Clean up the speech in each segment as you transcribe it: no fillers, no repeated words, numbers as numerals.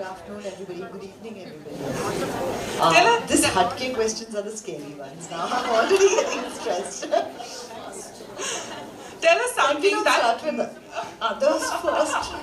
afternoon, everybody. Good evening, everybody. These hotcake questions are the scary ones. Now I'm already getting stressed. Tell us something that... start with others first.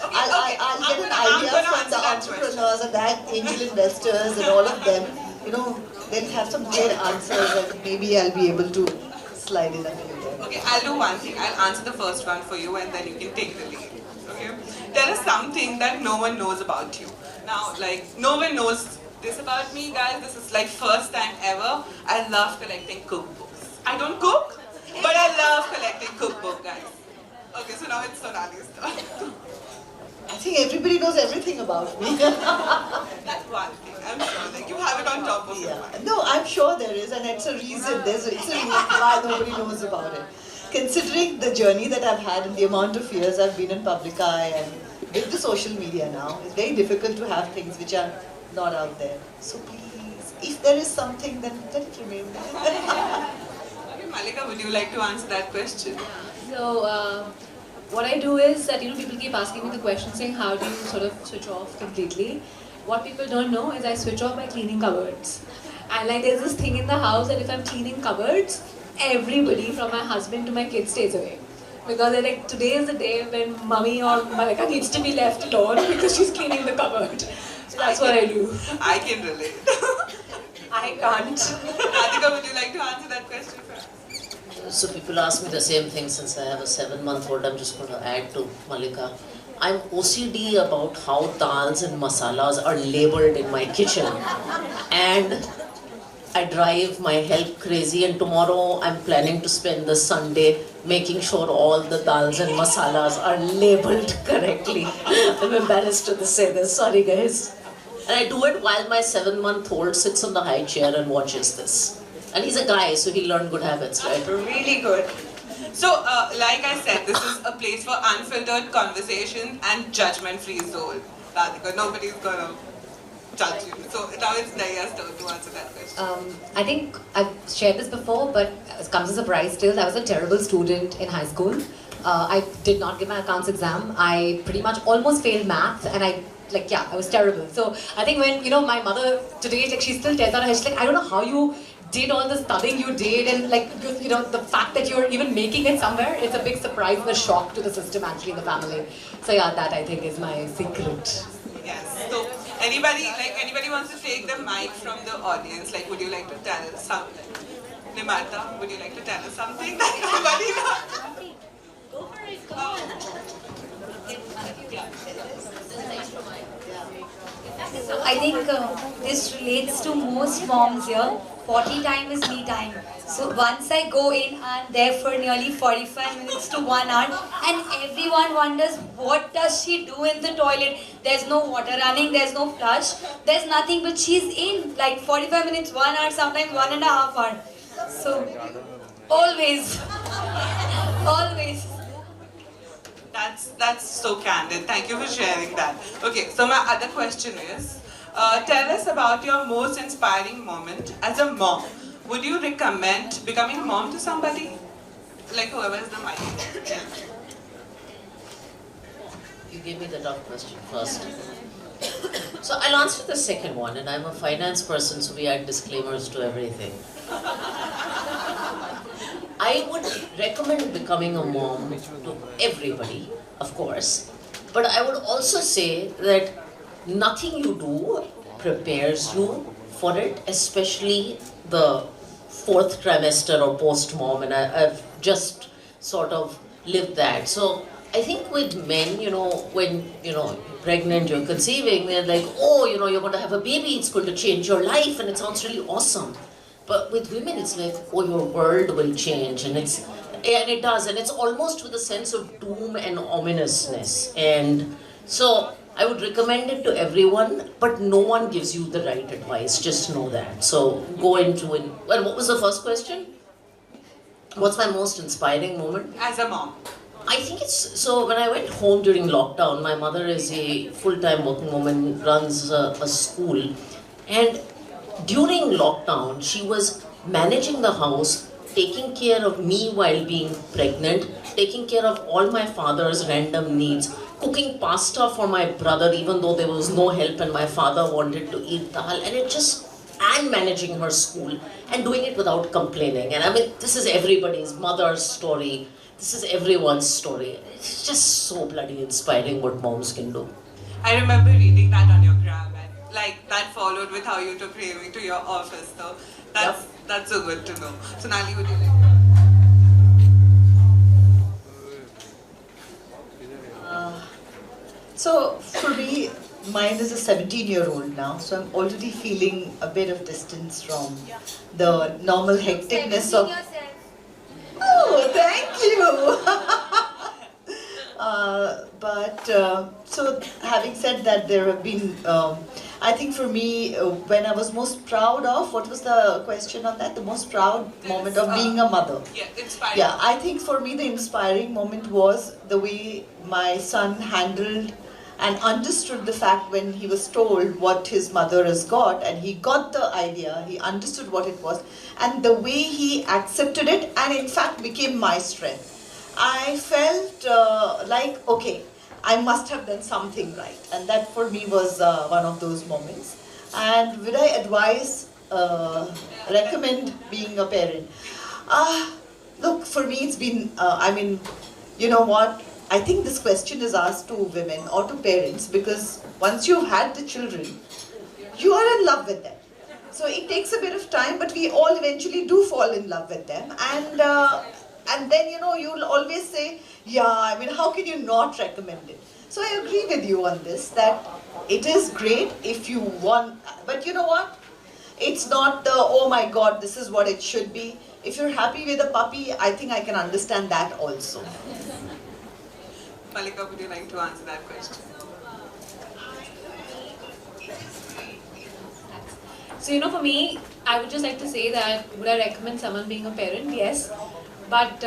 I'll get an idea from the entrepreneurs and the angel investors and all of them. You know, they'll have some great answers and maybe I'll be able to slide in a few there. Okay, I'll do one thing. I'll answer the first one for you and then you can take the lead. Okay? Tell us something that no one knows about you. Now, like, no one knows this about me, guys. This is like first time ever. I love collecting cookbooks. I don't cook, but I love collecting cookbook, guys. Okay, so now it's Sonali's turn. I think everybody knows everything about me. That's one thing, I'm sure. Like, you have it on top of your mind. No, I'm sure there is, and it's a reason. It's a reason why nobody knows about it. Considering the journey that I've had and the amount of years I've been in public eye and with the social media now, it's very difficult to have things which are not out there. So please, if there is something, then let it remain there. Okay, Malika, would you like to answer that question? So, what I do is that, people keep asking me the question saying, how do you sort of switch off completely? What people don't know is I switch off by cleaning cupboards. And like there's this thing in the house that if I'm cleaning cupboards, everybody from my husband to my kids stays away. Because they're like, today is the day when mommy or Malika needs to be left alone because she's cleaning the cupboard. So that's what I do. I can relate. I can't. Radhika, would you like to answer that question first? So people ask me the same thing since I have a 7-month-old. I'm just going to add to Malika. I'm OCD about how dals and masalas are labeled in my kitchen. And I drive my help crazy, and tomorrow I'm planning to spend the Sunday making sure all the dals and masalas are labeled correctly. I'm embarrassed to say this, sorry guys. And I do it while my 7-month-old sits on the high chair and watches this. And he's a guy, so he learned good habits, right? Really good. So, like I said, this is a place for unfiltered conversation and judgment-free zone. Radhika, nobody's gonna judge you. So now it's Naya's turn to answer that question. I think I've shared this before, but it comes as a surprise still. I was a terrible student in high school. I did not give my accounts exam. I pretty much almost failed math, and I was terrible. So I think when, my mother today, she still tells out, she's like, I don't know how you did all the studying you did, and the fact that you're even making it somewhere, it's a big surprise and a shock to the system actually in the family. So yeah, that I think is my secret. Yes. So anybody wants to take the mic from the audience? Like, would you like to tell us something? Nimarta, would you like to tell us something that nobody knows? Go for it, come on. I think this relates to most moms here. 40 time is me time. So once I go in, I'm there for nearly 45 minutes to 1 hour, and everyone wonders, what does she do in the toilet? There's no water running, there's no flush, there's nothing, but she's in like 45 minutes, 1 hour, sometimes 1.5 hours. So always, always. That's so candid. Thank you for sharing that. Okay, so my other question is, tell us about your most inspiring moment as a mom. Would you recommend becoming a mom to somebody? Like whoever is the mic. You gave me the tough question first. So I'll answer the second one, and I'm a finance person, so we add disclaimers to everything. I would recommend becoming a mom to everybody, of course, but I would also say that nothing you do prepares you for it, especially the 4th trimester or post-mom, and I've just sort of lived that. So I think with men, when, you're pregnant, you're conceiving, they're like, oh, you're going to have a baby, it's going to change your life, and it sounds really awesome. But with women, it's like, oh, your world will change, and it does, and it's almost with a sense of doom and ominousness. And so I would recommend it to everyone, but no one gives you the right advice, just know that. So go into it. Well, what was the first question? What's my most inspiring moment? As a mom. I think so when I went home during lockdown, my mother is a full-time working woman, runs a school, and during lockdown, she was managing the house, taking care of me while being pregnant, taking care of all my father's random needs, cooking pasta for my brother even though there was no help and my father wanted to eat dal, and it just, and managing her school and doing it without complaining. And I mean, this is everybody's mother's story. This is everyone's story. It's just so bloody inspiring what moms can do. I remember reading that on your gram, and like that followed with how you took Remy to your office. So that's so good to know. Sonali, would you like to? So for me, mine is a 17-year-old now, so I'm already feeling a bit of distance from the normal hecticness of. Oh, thank you. So having said that, there have been. I think for me, when I was most proud of, what was the question on that? The most proud moment of being a mother. Yeah, inspiring. Yeah, I think for me the inspiring moment was the way my son handled and understood the fact when he was told what his mother has got, and he got the idea, he understood what it was, and the way he accepted it and in fact became my strength. I felt like, okay, I must have done something right, and that for me was one of those moments. And would I advise, recommend being a parent? Look, for me it's been, you know what, I think this question is asked to women or to parents because once you've had the children, you are in love with them. So it takes a bit of time, but we all eventually do fall in love with them. And then, you know, you'll always say, yeah, I mean, how can you not recommend it? So I agree with you on this, that it is great if you want, but you know what? It's not the, oh my God, this is what it should be. If you're happy with a puppy, I think I can understand that also. Malika, would you like to answer that question? So, you know, for me, I would just like to say that, would I recommend someone being a parent? Yes. But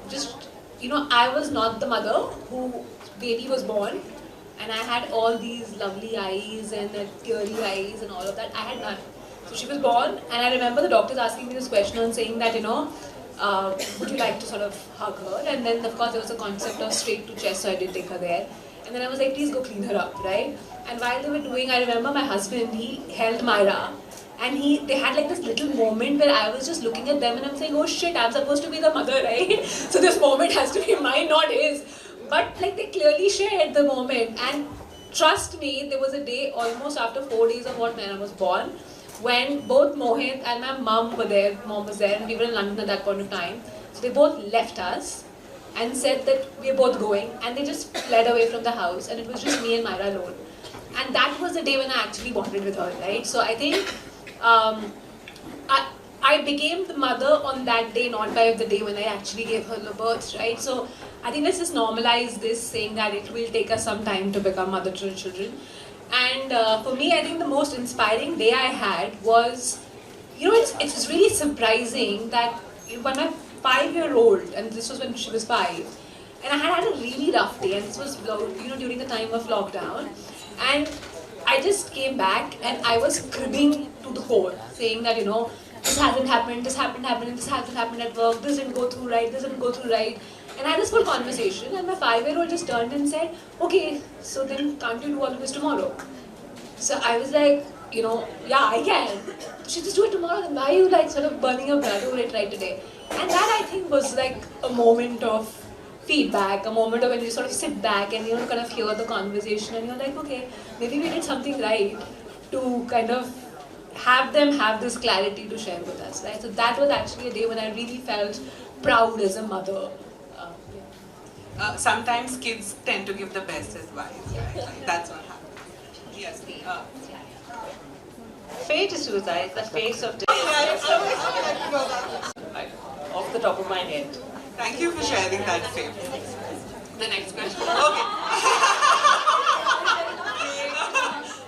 just, you know, I was not the mother who baby was born and I had all these lovely eyes and teary eyes and all of that. I had none. So she was born and I remember the doctors asking me this question and saying that, you know, would you like to sort of hug her? And then of course there was a concept of straight to chest, so I did take her there. And then I was like, please go clean her up, right? And while they were doing, I remember my husband, he held Myra. And they had like this little moment where I was just looking at them and I'm saying, oh shit, I'm supposed to be the mother, right? So this moment has to be mine, not his. But like they clearly shared the moment. And trust me, there was a day almost after 4 days of what Myra was born, when both Mohit and my mom were there, mom was there, and we were in London at that point of time. So they both left us and said that we're both going, and they just fled away from the house, and it was just me and Myra alone. And that was the day when I actually bonded with her, right? So I think I became the mother on that day, not by the day when I actually gave her the birth, right? So I think let's just normalize this, saying that it will take us some time to become mother to children. And for me, I think the most inspiring day I had was, you know, it's really surprising that when my 5-year-old, and this was when she was 5, and I had a really rough day, and this was, you know, during the time of lockdown, and I just came back and I was cribbing to the core, saying that, you know, this hasn't happened, this hasn't happened at work, this didn't go through right, this didn't go through right. And I had this full conversation, and my 5-year-old just turned and said, okay, so then can't you do all of this tomorrow? So I was like, you know, yeah, I can. She just do it tomorrow, then why are you like sort of burning your blood over it right today? And that I think was like a moment of feedback, a moment of when you sort of sit back and you know kind of hear the conversation and you're like, okay, maybe we did something right to kind of have them have this clarity to share with us, right? So that was actually a day when I really felt proud as a mother. Sometimes kids tend to give the best advice, right? Like, that's what happens. Yes. Fate is suicide, the face of death. Off the top of my head. Thank you for sharing that fame. The next question.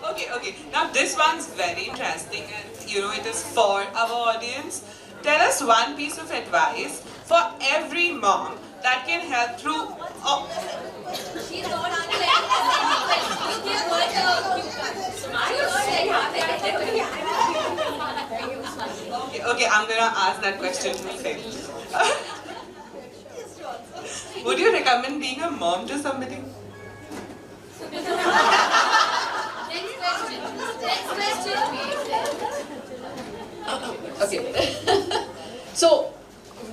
Okay. Okay. Now this one's very interesting, and you know it is for our audience. Tell us one piece of advice for every mom that can help through. She's not Okay, I'm gonna ask that question to Phil. Would you recommend being a mom to somebody? Okay. So,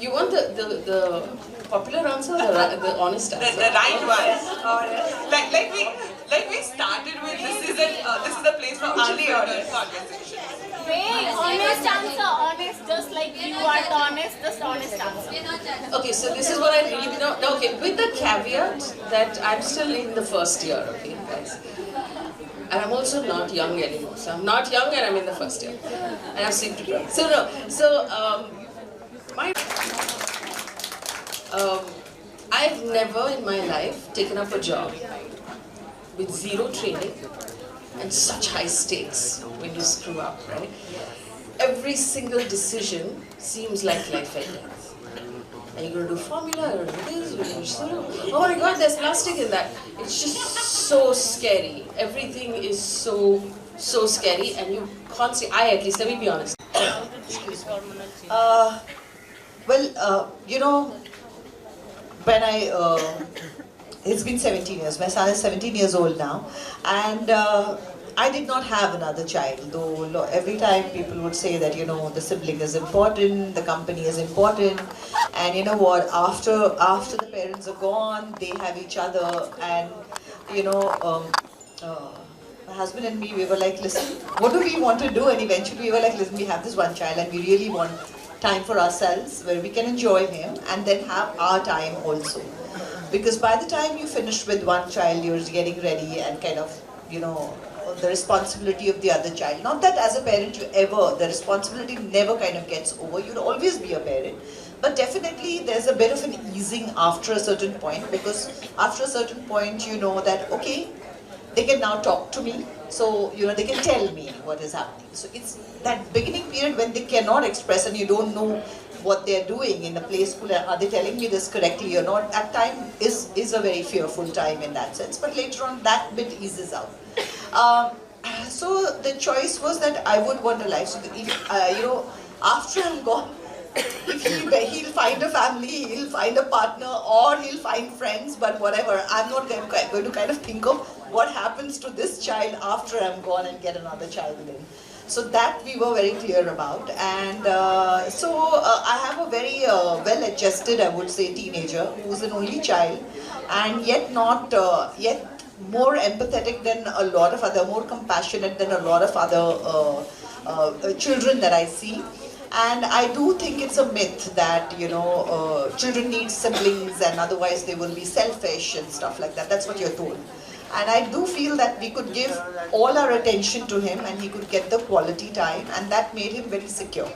you want the popular answer or the honest The answer? right one. Like we started with this is a place for unfiltered conversation. Wait, honest answer, honest, just like you are honest, just honest answer. Okay, so this is what I really know. No, okay, with the caveat that I'm still in the first year, okay, guys. And I'm also not young anymore. So I'm not young and I'm in the first year. And I've seen to grow. So no, I've never in my life taken up a job with zero training and such high stakes when you screw up, right? Every single decision seems like life and death. Are you going to do formula or this? Oh my god, there's plastic in that. It's just so scary. Everything is so scary, and you can't see. I at least, let me be honest. You know, when it's been 17 years. My son is 17 years old now, and I did not have another child, though every time people would say that, you know, the sibling is important, the company is important, and you know what, after the parents are gone, they have each other, and you know, my husband and me, we were like, listen, what do we want to do? And eventually we were like, listen, we have this one child and we really want time for ourselves where we can enjoy him and then have our time also. Because by the time you finish with one child, you're getting ready and kind of, you know, the responsibility of the other child. Not that as a parent the responsibility never kind of gets over. You'll always be a parent. But definitely there's a bit of an easing after a certain point, because after a certain point you know that, okay, they can now talk to me. So, you know, they can tell me what is happening. So it's that beginning period when they cannot express and you don't know what they're doing in the play school. Are they telling me this correctly or not? That time is a very fearful time in that sense. But later on, that bit eases out. So the choice was that I would want a life. So if, you know, after I'm gone, if he'll find a family, he'll find a partner, or he'll find friends, but whatever. I'm not going to kind of think of what happens to this child after I'm gone and get another child in. So that we were very clear about, and I have a very well-adjusted, I would say, teenager who's an only child, and yet not yet more empathetic than a lot of other, more compassionate than a lot of other children that I see. And I do think it's a myth that, you know, children need siblings and otherwise they will be selfish and stuff like that. That's what you're told. And I do feel that we could give all our attention to him and he could get the quality time, and that made him very secure.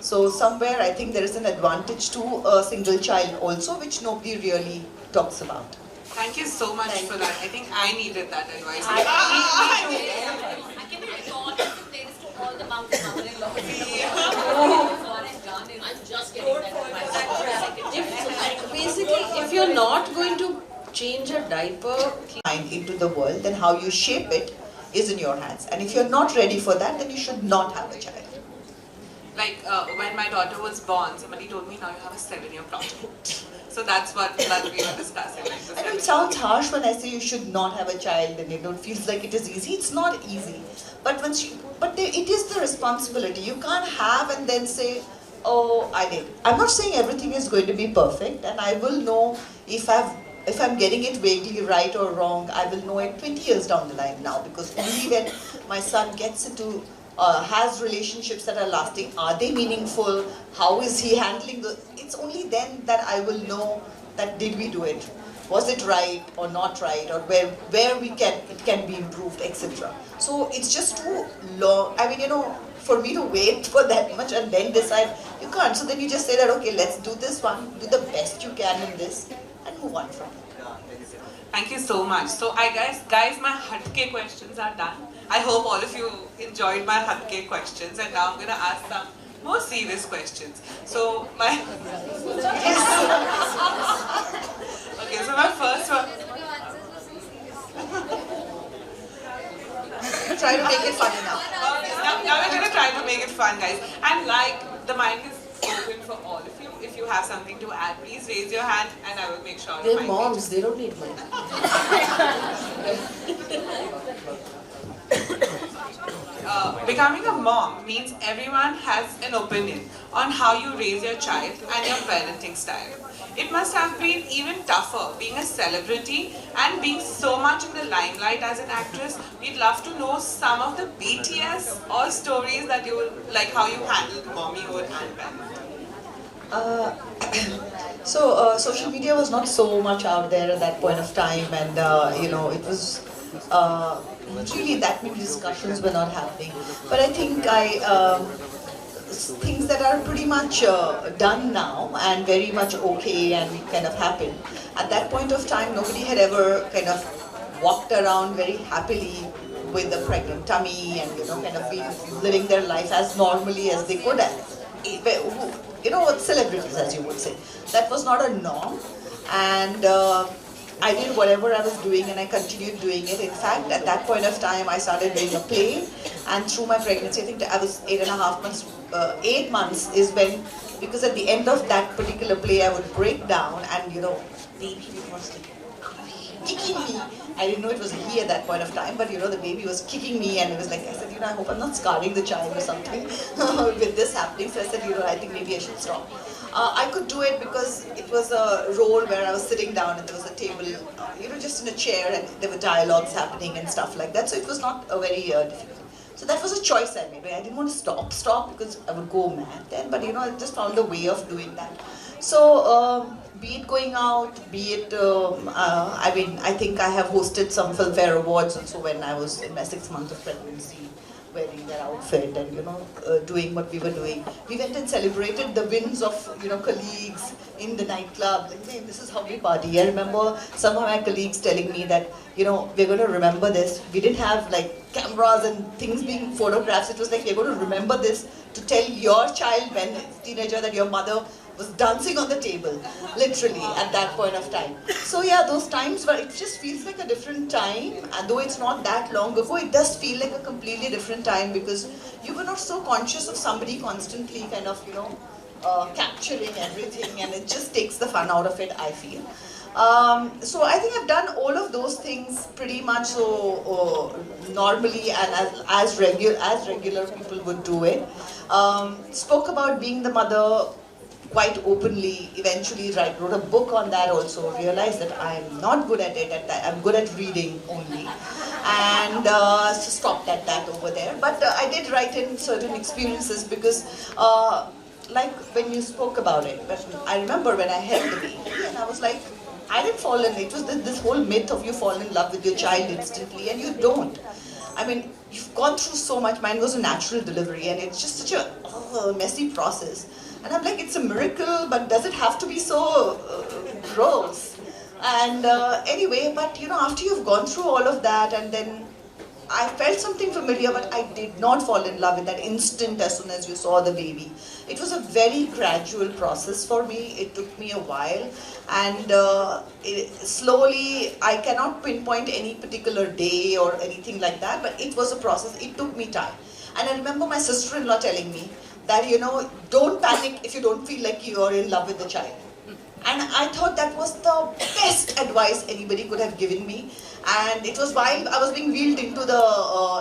So somewhere I think there is an advantage to a single child also, which nobody really talks about. Thank you so much for that. I think I needed that advice. I can recall this playlist to all the mother-in-law. I'm just getting that. Basically, if you're not going to change a diaper Into the world, then how you shape it is in your hands. And if you're not ready for that, then you should not have a child. Like when my daughter was born, somebody told me now you have a 7-year project. So that's what we were discussing. Like I know it sounds harsh when I say you should not have a child and it feels like it is easy. It's not easy. But it is the responsibility. You can't have and then say, oh, I did. I'm not saying everything is going to be perfect, and I will know if I'm getting it vaguely right or wrong. I will know it 20 years down the line now, because only when my son gets into has relationships that are lasting, are they meaningful, how is he handling it's only then that I will know that did we do it, was it right or not right, or where it can be improved, etc. So it's just too long. I mean, you know, for me to wait for that much and then decide, you can't. So then you just say that, okay, let's do this one, do the best you can in this, and move on from it. Thank you so much. So guys, my hatke questions are done. I hope all of you enjoyed my hatke questions, and now I'm going to ask some more serious questions. So my okay, so my first one. Try to make it funny now. Now we're going to try to make it fun, guys. And like the mic is open for all of you. If you have something to add, please raise your hand and I will make sure. They're moms, they don't need money. Becoming a mom means everyone has an opinion on how you raise your child and your parenting style. It must have been even tougher being a celebrity and being so much in the limelight as an actress. We'd love to know some of the BTS or stories that you like, how you handled mommyhood and parenting. Social media was not so much out there at that point of time, and you know, it was really that many discussions were not happening. But I think things that are pretty much done now and very much okay and kind of happened. At that point of time, nobody had ever kind of walked around very happily with a pregnant tummy and, you know, kind of been living their life as normally as they could. You know, celebrities, as you would say. That was not a norm, and I did whatever I was doing and I continued doing it. In fact, at that point of time, I started doing a play, and through my pregnancy, I think I was 8.5 months, 8 months is when, because at the end of that particular play, I would break down and, you know, baby was kicking me. I didn't know it was a he at that point of time, but you know, the baby was kicking me, and it was like, I said, you know, I hope I'm not scarring the child or something with this happening. So I said, you know, I think maybe I should stop. I could do it because it was a role where I was sitting down and there was a table, you know, just in a chair, and there were dialogues happening and stuff like that. So it was not a very difficult. So that was a choice I made. I didn't want to stop because I would go mad then, but you know, I just found a way of doing that. So be it going out, be it, I mean, I think I have hosted some Filmfare Awards also when I was in my 6th month of pregnancy, wearing their outfit and, you know, doing what we were doing. We went and celebrated the wins of, you know, colleagues in the nightclub. Like, hey, this is how we party. I remember some of my colleagues telling me that, you know, we're going to remember this. We didn't have like cameras and things being photographs. It was like, we're going to remember this to tell your child when it's a teenager that your mother was dancing on the table, literally, at that point of time. So yeah, those times where it just feels like a different time, and though it's not that long ago, it does feel like a completely different time because you were not so conscious of somebody constantly kind of, you know, capturing everything, and it just takes the fun out of it, I feel. So I think I've done all of those things pretty much so normally and as regular people would do it. Spoke about being the mother quite openly, eventually wrote a book on that also, realized that I'm not good at it, I'm good at reading only, and so stopped at that over there. But I did write in certain experiences because like when you spoke about it, but I remember when I held the baby and I was like, I didn't fall in, it was this whole myth of you fall in love with your child instantly, and you don't. I mean, you've gone through so much. Mine was a natural delivery and it's just such a messy process. And I'm like, it's a miracle, but does it have to be so gross? And anyway, but you know, after you've gone through all of that, and then I felt something familiar, but I did not fall in love in that instant as soon as you saw the baby. It was a very gradual process for me. It took me a while, and slowly, I cannot pinpoint any particular day or anything like that, but it was a process. It took me time. And I remember my sister-in-law telling me that, you know, don't panic if you don't feel like you're in love with the child. And I thought that was the best advice anybody could have given me. And it was while I was being wheeled into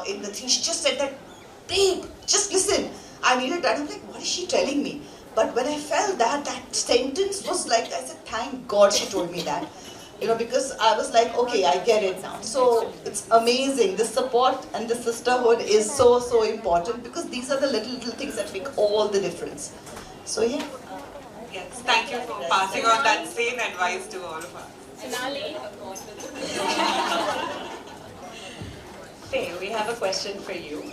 in the thing, she just said that, babe, just listen. I needed that. I'm like, what is she telling me? But when I felt that sentence was like, I said, thank God she told me that. You know, because I was like, okay, I get it now. So it's amazing. The support and the sisterhood is so, so important because these are the little things that make all the difference. So yeah. Yes, thank you for passing on that same advice to all of us. Sonali. Faye, we have a question for you.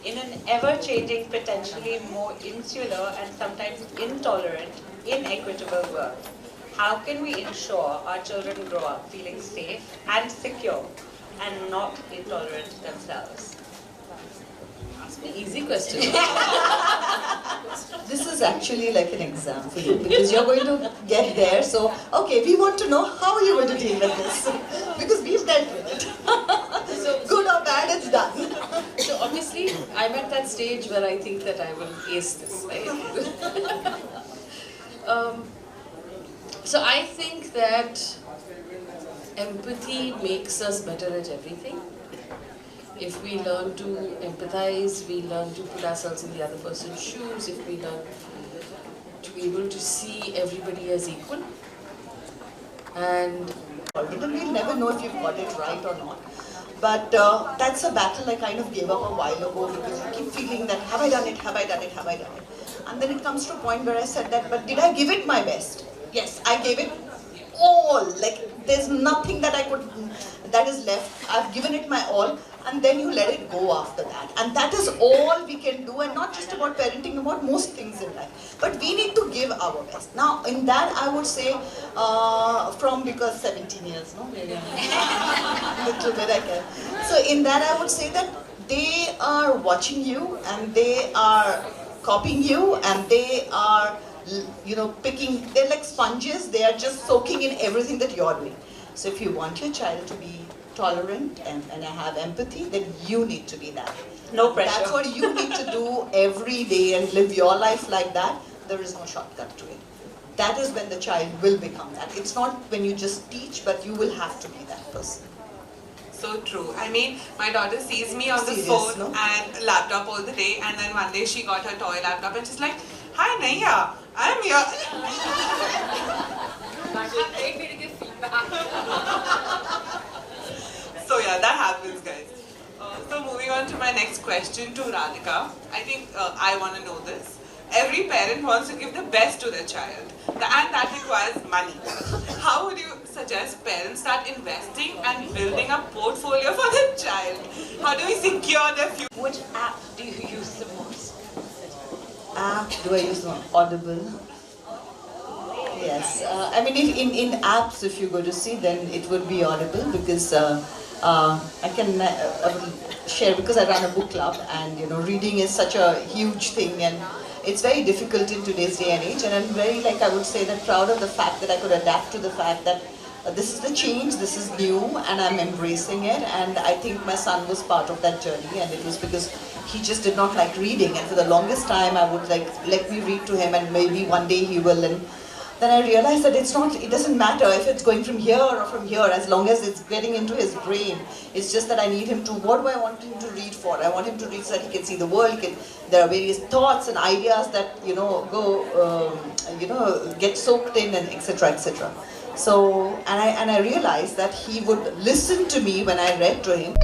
In an ever-changing, potentially more insular and sometimes intolerant, inequitable world, how can we ensure our children grow up feeling safe and secure and not intolerant themselves? Ask me easy question. This is actually like an exam for you because you're going to get there. So, okay, we want to know how you're going to deal with this because we've dealt with it. So, good or bad, it's done. So obviously, I I'm at that stage where I think that I will ace this, right? So I think that empathy makes us better at everything. If we learn to empathize, we learn to put ourselves in the other person's shoes, if we learn to be able to see everybody as equal. And we'll never know if you've got it right or not. But that's a battle I kind of gave up a while ago because I keep feeling that, have I done it, have I done it, have I done it? And then it comes to a point where I said that, but did I give it my best? Yes, I gave it all. Like, there's nothing that that is left. I've given it my all, and then you let it go after that. And that is all we can do, and not just about parenting, about most things in life. But we need to give our best. Now, in that, I would say, because 17 years, no? Maybe little bit I can. So in that, I would say that they are watching you, and they are copying you, and they are, picking, they're like sponges, they are just soaking in everything that you're doing. So if you want your child to be tolerant and have empathy, then you need to be that. No pressure. That's what you need to do every day and live your life like that. There is no shortcut to it. That is when the child will become that. It's not when you just teach, but you will have to be that person. So true. I mean, my daughter sees me on the Serious, phone no? and laptop all the day, and then one day she got her toy laptop and she's like, "Hi Naiya, I'm here." So yeah, that happens, guys. So moving on to my next question to Radhika. I think I want to know this. Every parent wants to give the best to their child, and that requires money. How would you suggest parents start investing and building a portfolio for their child? How do we secure their future? Which app do you use the most? App, do I use one? Audible. Yes. I mean, if in apps, if you go to see, then it would be Audible because I can share because I run a book club, and reading is such a huge thing, and it's very difficult in today's day and age. And I'm very, I would say that proud of the fact that I could adapt to the fact that this is the change, this is new, and I'm embracing it. And I think my son was part of that journey, and it was because he just did not like reading, and for the longest time I would let me read to him, and maybe one day he will. And then I realized that it doesn't matter if it's going from here or from here, as long as it's getting into his brain. It's just that I need him to, what do I want him to read for? I want him to read so that he can see the world. There are various thoughts and ideas that, get soaked in, and etc., etc. So, and I realized that he would listen to me when I read to him.